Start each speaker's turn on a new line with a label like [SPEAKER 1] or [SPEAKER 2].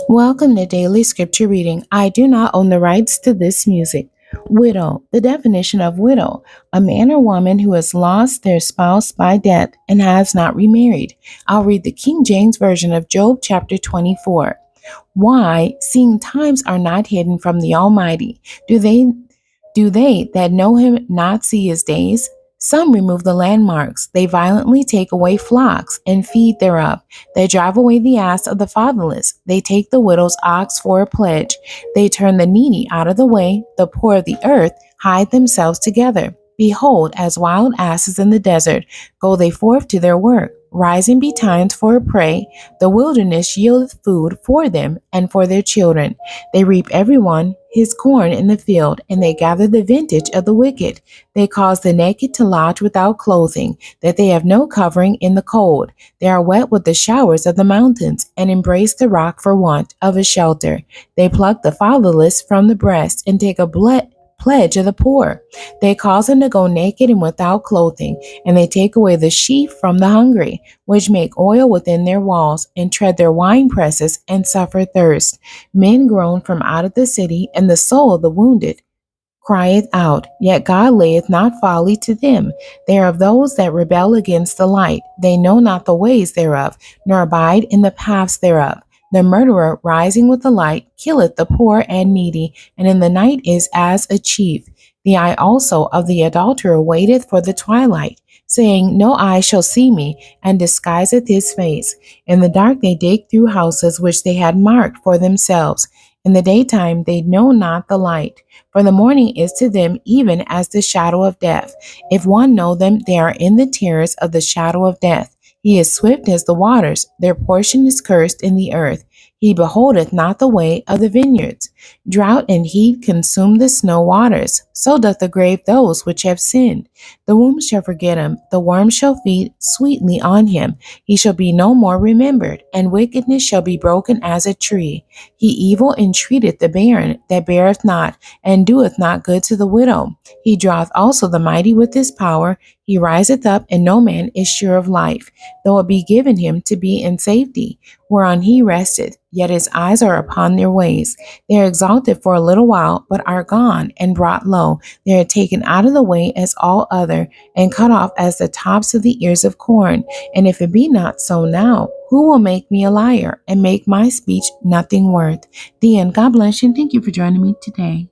[SPEAKER 1] Welcome to Daily Scripture Reading. I do not own the rights to this music. Widow. The definition of widow: a man or woman who has lost their spouse by death and has not remarried. I'll read the King James Version of Job chapter 24. Why, seeing times are not hidden from the Almighty, do they that know him not see his days? Some remove the landmarks. They violently take away flocks and feed thereof. They drive away the ass of the fatherless. They take the widow's ox for a pledge. They turn the needy out of the way. The poor of the earth hide themselves together. Behold, as wild asses in the desert, go they forth to their work. Rising betimes for a prey, the wilderness yieldeth food for them and for their children. They reap every one his corn in the field, and they gather the vintage of the wicked. They cause the naked to lodge without clothing, that they have no covering in the cold. They are wet with the showers of the mountains, and embrace the rock for want of a shelter. They pluck the fatherless from the breast, and take a pledge of the poor. They cause them to go naked and without clothing, and they take away the sheaf from the hungry, which make oil within their walls, and tread their wine presses, and suffer thirst. Men groan from out of the city, and the soul of the wounded crieth out. Yet God layeth not folly to them. They are of those that rebel against the light. They know not the ways thereof, nor abide in the paths thereof. The murderer, rising with the light, killeth the poor and needy, and in the night is as a chief. The eye also of the adulterer waiteth for the twilight, saying, No eye shall see me, and disguiseth his face. In the dark they dig through houses which they had marked for themselves. In the daytime they know not the light, for the morning is to them even as the shadow of death. If one know them, they are in the terrors of the shadow of death. He is swift as the waters, their portion is cursed in the earth. He beholdeth not the way of the vineyards. Drought and heat consume the snow waters, so doth the grave those which have sinned. The womb shall forget him, the worm shall feed sweetly on him. He shall be no more remembered, and wickedness shall be broken as a tree. He evil entreateth the barren that beareth not, and doeth not good to the widow. He draweth also the mighty with his power. He riseth up, and no man is sure of life, though it be given him to be in safety, whereon he resteth. Yet his eyes are upon their ways. They are exalted for a little while, but are gone and brought low. They are taken out of the way as all other, and cut off as the tops of the ears of corn. And if it be not so now, who will make me a liar, and make my speech nothing worth? The end. God bless you, and thank you for joining me today.